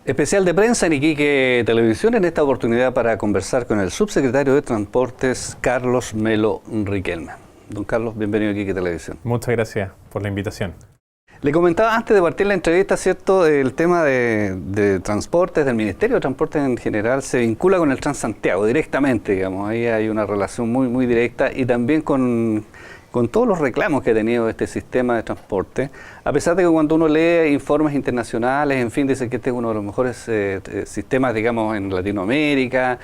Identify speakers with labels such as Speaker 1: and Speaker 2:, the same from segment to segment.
Speaker 1: Especial de prensa en Iquique Televisión, en esta oportunidad para conversar con el subsecretario de Transportes, Carlos Melo Riquelme. Don Carlos, bienvenido a Iquique Televisión.
Speaker 2: Muchas gracias por la invitación.
Speaker 1: Le comentaba antes de partir la entrevista, ¿cierto? El tema de transportes, del Ministerio de Transportes en general, se vincula con el Transantiago directamente, digamos. Ahí hay una relación muy directa y también con todos los reclamos que ha tenido este sistema de transporte, a pesar de que cuando uno lee informes internacionales, en fin, dice que este es uno de los mejores sistemas, digamos, en Latinoamérica,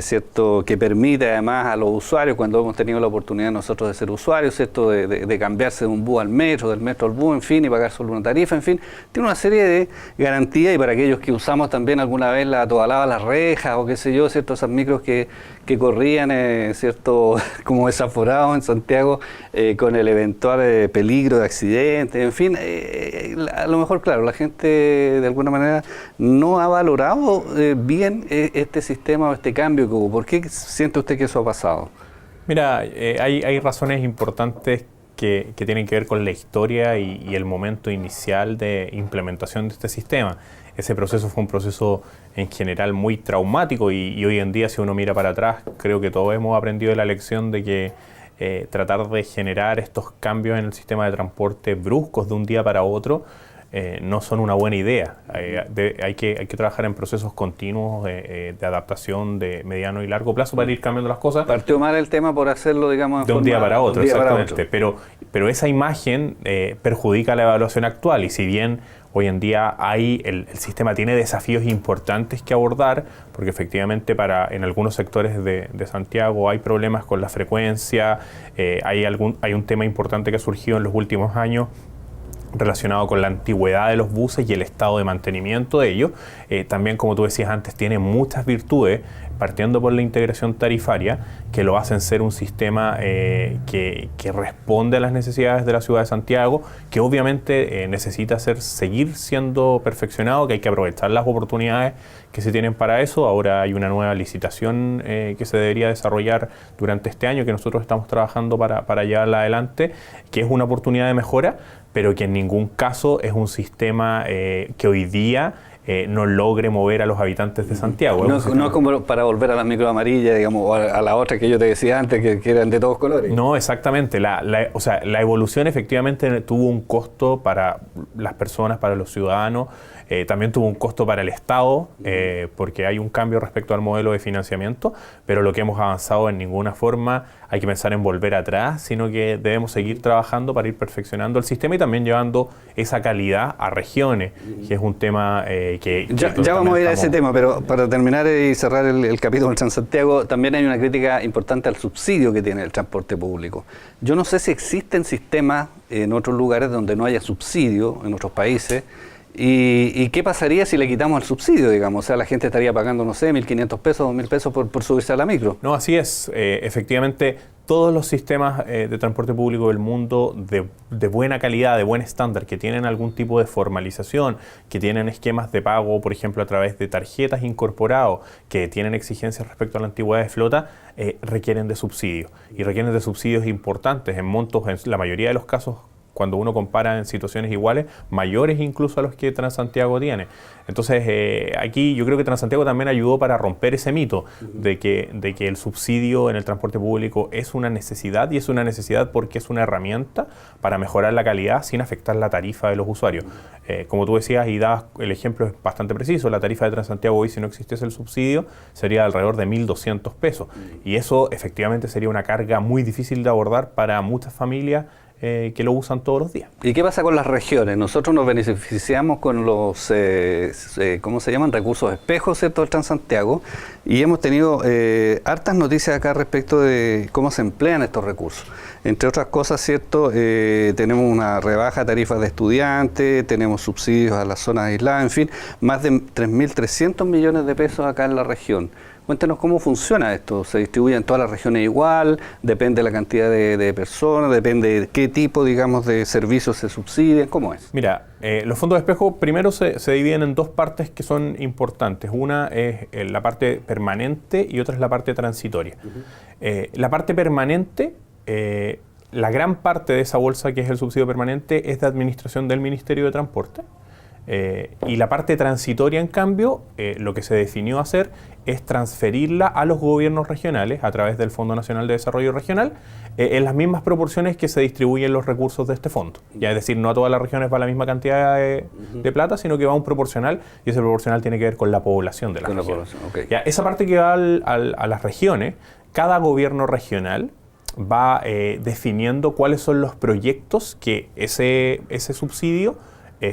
Speaker 1: ¿cierto?, que permite además a los usuarios, cuando hemos tenido la oportunidad nosotros de ser usuarios, ¿cierto?, de cambiarse de un bus al metro, del metro al bus, en fin, y pagar solo una tarifa, en fin, tiene una serie de garantías, y para aquellos que usamos también alguna vez la tobalaba las rejas, o qué sé yo, ¿cierto?, esas micros que corrían, ¿cierto?, como desaforados en Santiago, con el eventual peligro de accidentes, en fin, a lo mejor, claro, la gente de alguna manera no ha valorado bien este sistema o este cambio que hubo. ¿Por qué siente usted que eso ha pasado?
Speaker 2: Mira, hay razones importantes que tienen que ver con la historia y el momento inicial de implementación de este sistema. Ese proceso fue un proceso en general muy traumático y hoy en día, si uno mira para atrás, creo que todos hemos aprendido la lección de que tratar de generar estos cambios en el sistema de transporte bruscos de un día para otro no son una buena idea. Hay que trabajar en procesos continuos de adaptación de mediano y largo plazo para ir cambiando las cosas.
Speaker 1: Partió mal el tema por hacerlo, digamos,
Speaker 2: de un día para otro, exactamente. Pero esa imagen perjudica la evaluación actual, y si bien hoy en día el sistema tiene desafíos importantes que abordar, porque efectivamente en algunos sectores de Santiago hay problemas con la frecuencia, hay un tema importante que ha surgido en los últimos años relacionado con la antigüedad de los buses y el estado de mantenimiento de ellos. También, como tú decías antes, tiene muchas virtudes, partiendo por la integración tarifaria, que lo hacen ser un sistema que responde a las necesidades de la ciudad de Santiago, que obviamente necesita seguir siendo perfeccionado, que hay que aprovechar las oportunidades que se tienen para eso. Ahora hay una nueva licitación que se debería desarrollar durante este año, que nosotros estamos trabajando para llevarla adelante, que es una oportunidad de mejora, pero que en ningún caso es un sistema que hoy día no logre mover a los habitantes de Santiago.
Speaker 1: No es como para volver a las micro amarillas, digamos, o a la otra que yo te decía antes, que eran de todos colores.
Speaker 2: No, exactamente. O sea, la evolución efectivamente tuvo un costo para las personas, para los ciudadanos. También tuvo un costo para el Estado, porque hay un cambio respecto al modelo de financiamiento, pero lo que hemos avanzado en ninguna forma hay que pensar en volver atrás, sino que debemos seguir trabajando para ir perfeccionando el sistema y también llevando esa calidad a regiones, que es un tema que
Speaker 1: ya vamos a ir a ese tema, pero para terminar y cerrar el capítulo del Transantiago, también hay una crítica importante al subsidio que tiene el transporte público. Yo no sé si existen sistemas en otros lugares donde no haya subsidio, en otros países. ¿Y qué pasaría si le quitamos el subsidio, digamos? O sea, la gente estaría pagando, no sé, 1.500 pesos, 2.000 pesos por subirse a la micro.
Speaker 2: No, así es. Efectivamente, todos los sistemas de transporte público del mundo de buena calidad, de buen estándar, que tienen algún tipo de formalización, que tienen esquemas de pago, por ejemplo, a través de tarjetas incorporados, que tienen exigencias respecto a la antigüedad de flota, requieren de subsidios. Y requieren de subsidios importantes en montos, en la mayoría de los casos, cuando uno compara en situaciones iguales, mayores incluso a los que Transantiago tiene. Entonces, aquí yo creo que Transantiago también ayudó para romper ese mito de que el subsidio en el transporte público es una necesidad, y es una necesidad porque es una herramienta para mejorar la calidad sin afectar la tarifa de los usuarios. Como tú decías y dabas el ejemplo, es bastante preciso, la tarifa de Transantiago hoy, si no existiese el subsidio, sería alrededor de 1.200 pesos. Y eso efectivamente sería una carga muy difícil de abordar para muchas familias que lo usan todos los días.
Speaker 1: ¿Y qué pasa con las regiones? Nosotros nos beneficiamos con los, ¿cómo se llaman? Recursos espejos, ¿cierto?, del Transantiago, y hemos tenido hartas noticias acá respecto de cómo se emplean estos recursos. Entre otras cosas, ¿cierto?, tenemos una rebaja de tarifas de estudiantes, tenemos subsidios a las zonas aisladas, en fin, más de 3.300 millones de pesos acá en la región. Cuéntenos cómo funciona esto. ¿Se distribuye en todas las regiones igual? ¿Depende de la cantidad de personas? ¿Depende de qué tipo, digamos, de servicios se subsidian? ¿Cómo es?
Speaker 2: Mira, los fondos de espejo primero se dividen en dos partes que son importantes. Una es la parte permanente y otra es la parte transitoria. La parte permanente, la gran parte de esa bolsa que es el subsidio permanente es de administración del Ministerio de Transporte. Y la parte transitoria, en cambio, lo que se definió hacer es transferirla a los gobiernos regionales a través del Fondo Nacional de Desarrollo Regional en las mismas proporciones que se distribuyen los recursos de este fondo. Ya, es decir, no a todas las regiones va la misma cantidad de plata, sino que va un proporcional, y ese proporcional tiene que ver con la población de las regiones.
Speaker 1: Okay.
Speaker 2: Ya, esa parte que va a las regiones, cada gobierno regional va definiendo cuáles son los proyectos que ese subsidio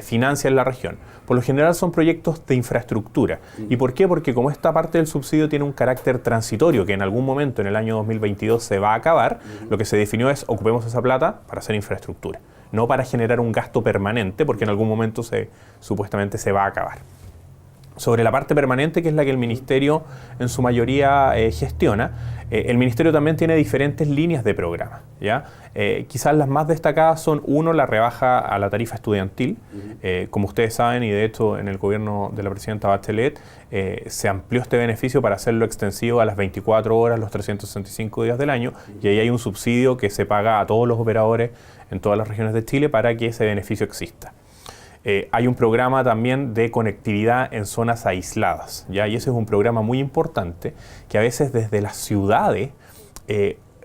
Speaker 2: financia en la región. Por lo general son proyectos de infraestructura. ¿Y por qué? Porque como esta parte del subsidio tiene un carácter transitorio, que en algún momento en el año 2022 se va a acabar, lo que se definió es ocupemos esa plata para hacer infraestructura, no para generar un gasto permanente, porque en algún momento supuestamente se va a acabar. Sobre la parte permanente, que es la que el Ministerio en su mayoría gestiona, el Ministerio también tiene diferentes líneas de programa, ¿ya? Quizás las más destacadas son, uno, la rebaja a la tarifa estudiantil. Como ustedes saben, y de hecho en el gobierno de la presidenta Bachelet, se amplió este beneficio para hacerlo extensivo a las 24 horas, los 365 días del año, y ahí hay un subsidio que se paga a todos los operadores en todas las regiones de Chile para que ese beneficio exista. Hay un programa también de conectividad en zonas aisladas, ¿ya? Y ese es un programa muy importante que a veces desde las ciudades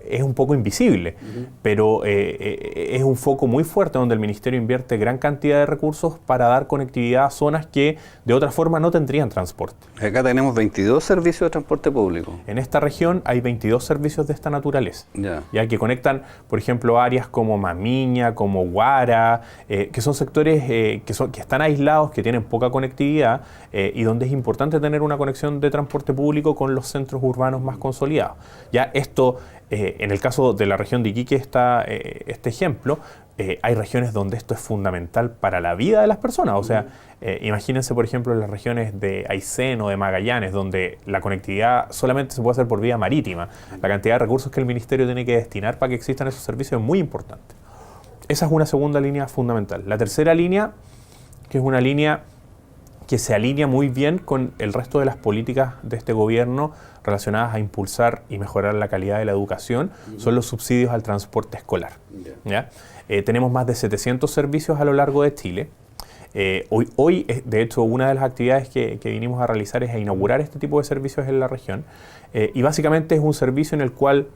Speaker 2: es un poco invisible, pero es un foco muy fuerte donde el Ministerio invierte gran cantidad de recursos para dar conectividad a zonas que de otra forma no tendrían transporte.
Speaker 1: Acá tenemos 22 servicios de transporte público.
Speaker 2: En esta región hay 22 servicios de esta naturaleza, ya que conectan, por ejemplo, áreas como Mamiña, como Guara, que son sectores que están aislados, que tienen poca conectividad y donde es importante tener una conexión de transporte público con los centros urbanos más consolidados. Ya esto, en el caso de la región de Iquique está este ejemplo. Hay regiones donde esto es fundamental para la vida de las personas. O sea, imagínense, por ejemplo, en las regiones de Aysén o de Magallanes, donde la conectividad solamente se puede hacer por vía marítima. La cantidad de recursos que el Ministerio tiene que destinar para que existan esos servicios es muy importante. Esa es una segunda línea fundamental. La tercera línea, que es una línea que se alinea muy bien con el resto de las políticas de este gobierno relacionadas a impulsar y mejorar la calidad de la educación, son los subsidios al transporte escolar. ¿Ya? Tenemos más de 700 servicios a lo largo de Chile. Hoy, de hecho, una de las actividades que vinimos a realizar es a inaugurar este tipo de servicios en la región. Y básicamente es un servicio en el cual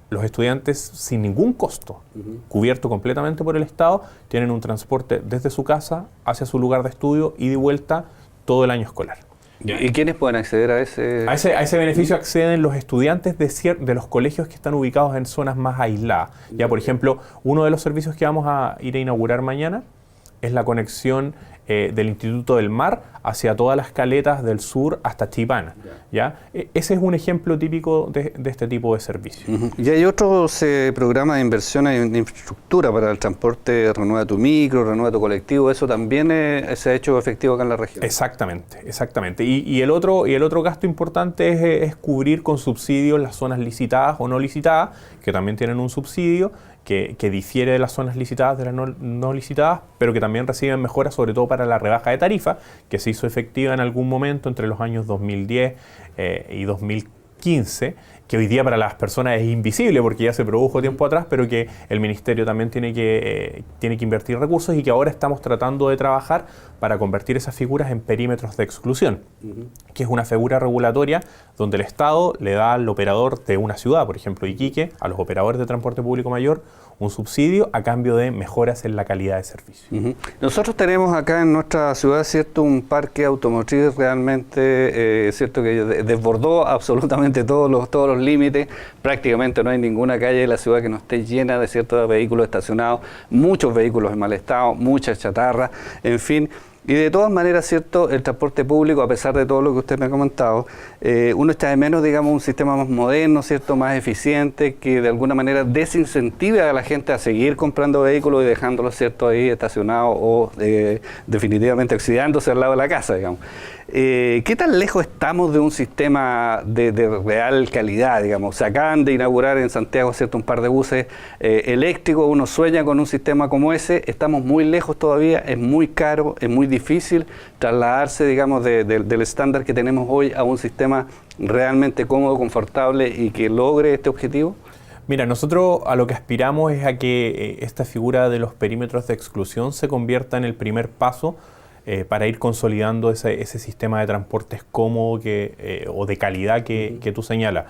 Speaker 2: los estudiantes, sin ningún costo, cubierto completamente por el Estado, tienen un transporte desde su casa hacia su lugar de estudio y de vuelta todo el año escolar.
Speaker 1: ¿Y quiénes pueden acceder a ese...?
Speaker 2: A ese beneficio acceden los estudiantes de los colegios que están ubicados en zonas más aisladas. Ya, por ejemplo, uno de los servicios que vamos a ir a inaugurar mañana es la conexión del Instituto del Mar hacia todas las caletas del sur hasta Chipana. ¿Ya? Ese es un ejemplo típico de este tipo de servicios.
Speaker 1: Y hay otros programas de inversión en infraestructura para el transporte, Renueva tu Micro, Renueva tu Colectivo, eso también se ha hecho efectivo acá en la región.
Speaker 2: Exactamente. Y el otro gasto importante es cubrir con subsidios las zonas licitadas o no licitadas, que también tienen un subsidio, que difiere de las zonas licitadas de las no licitadas, pero que también reciben mejoras, sobre todo para la rebaja de tarifa, que se hizo efectiva en algún momento entre los años 2010 y 2015, que hoy día para las personas es invisible porque ya se produjo tiempo atrás, pero que el Ministerio también tiene que invertir recursos y que ahora estamos tratando de trabajar para convertir esas figuras en perímetros de exclusión, que es una figura regulatoria donde el Estado le da al operador de una ciudad, por ejemplo Iquique, a los operadores de transporte público mayor, un subsidio a cambio de mejoras en la calidad de servicio.
Speaker 1: Nosotros tenemos acá en nuestra ciudad, ¿cierto?, un parque automotriz realmente, ¿cierto?, que desbordó absolutamente todos los límites. Prácticamente no hay ninguna calle de la ciudad que no esté llena de ciertos vehículos estacionados, muchos vehículos en mal estado, mucha chatarra, en fin. Y de todas maneras, ¿cierto?, el transporte público, a pesar de todo lo que usted me ha comentado, uno echa de menos, digamos, un sistema más moderno, ¿cierto?, más eficiente, que de alguna manera desincentive a la gente a seguir comprando vehículos y dejándolos, ¿cierto?, ahí estacionados o definitivamente oxidándose al lado de la casa, digamos. ¿Qué tan lejos estamos de un sistema de real calidad, digamos? Se acaban de inaugurar en Santiago, ¿cierto?, un par de buses eléctricos, uno sueña con un sistema como ese, estamos muy lejos todavía, es muy caro, es muy difícil trasladarse, digamos, del estándar que tenemos hoy a un sistema realmente cómodo, confortable y que logre este objetivo.
Speaker 2: Mira, nosotros a lo que aspiramos es a que esta figura de los perímetros de exclusión se convierta en el primer paso para ir consolidando ese sistema de transportes cómodo o de calidad que tú señalas.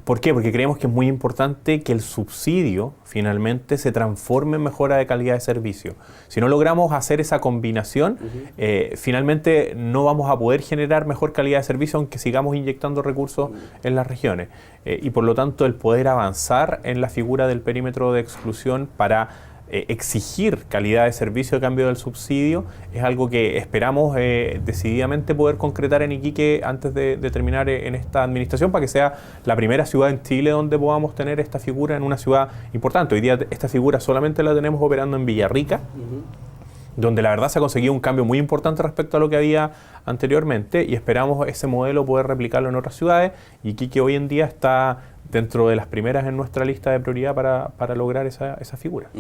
Speaker 2: ¿Por qué? Porque creemos que es muy importante que el subsidio finalmente se transforme en mejora de calidad de servicio. Si no logramos hacer esa combinación, finalmente no vamos a poder generar mejor calidad de servicio aunque sigamos inyectando recursos en las regiones. Y por lo tanto el poder avanzar en la figura del perímetro de exclusión para exigir calidad de servicio a cambio del subsidio es algo que esperamos decididamente poder concretar en Iquique antes de terminar en esta administración, para que sea la primera ciudad en Chile donde podamos tener esta figura en una ciudad importante. Hoy día esta figura solamente la tenemos operando en Villarrica, donde la verdad se ha conseguido un cambio muy importante respecto a lo que había anteriormente, y esperamos ese modelo poder replicarlo en otras ciudades. Y Iquique hoy en día está dentro de las primeras en nuestra lista de prioridad para lograr esa figura.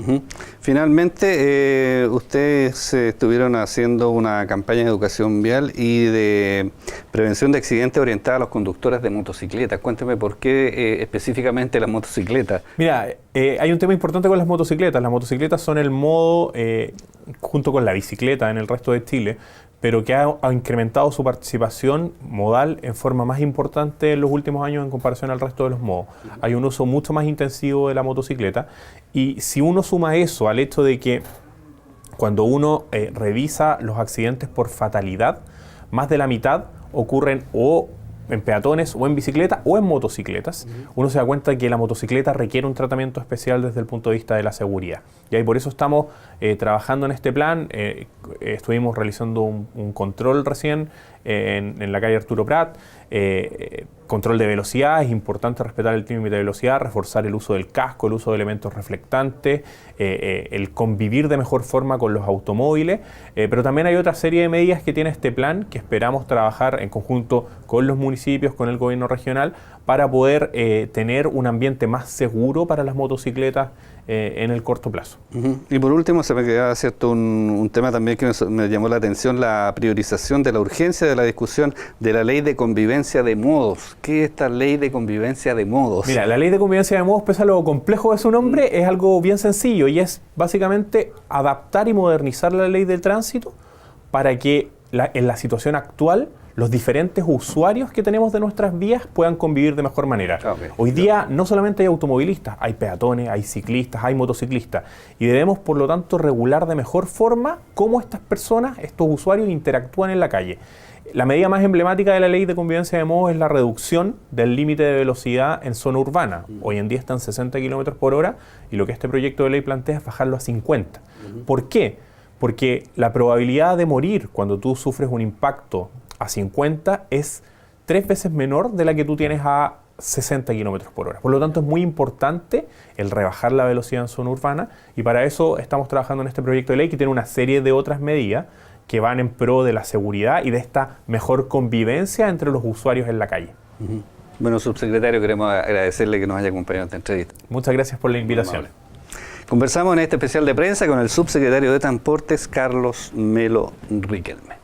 Speaker 1: Finalmente, ustedes estuvieron haciendo una campaña de educación vial y de prevención de accidentes orientada a los conductores de motocicletas. Cuénteme por qué específicamente las motocicletas.
Speaker 2: Mira, hay un tema importante con las motocicletas. Las motocicletas son el modo, junto con la bicicleta en el resto de Chile, pero que ha incrementado su participación modal en forma más importante en los últimos años en comparación al resto de los modos. Hay un uso mucho más intensivo de la motocicleta, y si uno suma eso al hecho de que cuando uno revisa los accidentes por fatalidad, más de la mitad ocurren o en peatones o en bicicleta o en motocicletas, uno se da cuenta que la motocicleta requiere un tratamiento especial desde el punto de vista de la seguridad. Y por eso estamos trabajando en este plan. Estuvimos realizando un control recién en la calle Arturo Prat. Control de velocidad, es importante respetar el límite de velocidad, reforzar el uso del casco, el uso de elementos reflectantes, el convivir de mejor forma con los automóviles, pero también hay otra serie de medidas que tiene este plan que esperamos trabajar en conjunto con los municipios, con el gobierno regional, para poder tener un ambiente más seguro para las motocicletas en el corto plazo.
Speaker 1: Y por último, se me quedaba un tema también que me llamó la atención, la priorización de la urgencia de la discusión de la ley de convivencia de modos. ¿Qué es esta ley de convivencia de modos?
Speaker 2: Mira, la ley de convivencia de modos, pese a lo complejo de su nombre, es algo bien sencillo, y es básicamente adaptar y modernizar la ley del tránsito para que en la situación actual los diferentes usuarios que tenemos de nuestras vías puedan convivir de mejor manera. Hoy día no solamente hay automovilistas, hay peatones, hay ciclistas, hay motociclistas, y debemos por lo tanto regular de mejor forma cómo estas personas, estos usuarios, interactúan en la calle. La medida más emblemática de la ley de convivencia de modos es la reducción del límite de velocidad en zona urbana. Hoy en día está en 60 km por hora, y lo que este proyecto de ley plantea es bajarlo a 50. ¿Por qué? Porque la probabilidad de morir cuando tú sufres un impacto a 50 es 3 veces menor de la que tú tienes a 60 km por hora. Por lo tanto, es muy importante el rebajar la velocidad en zona urbana, y para eso estamos trabajando en este proyecto de ley que tiene una serie de otras medidas que van en pro de la seguridad y de esta mejor convivencia entre los usuarios en la calle.
Speaker 1: Bueno, subsecretario, queremos agradecerle que nos haya acompañado en esta entrevista.
Speaker 2: Muchas gracias por la invitación.
Speaker 1: Conversamos en este especial de prensa con el subsecretario de Transportes, Carlos Melo Riquelme.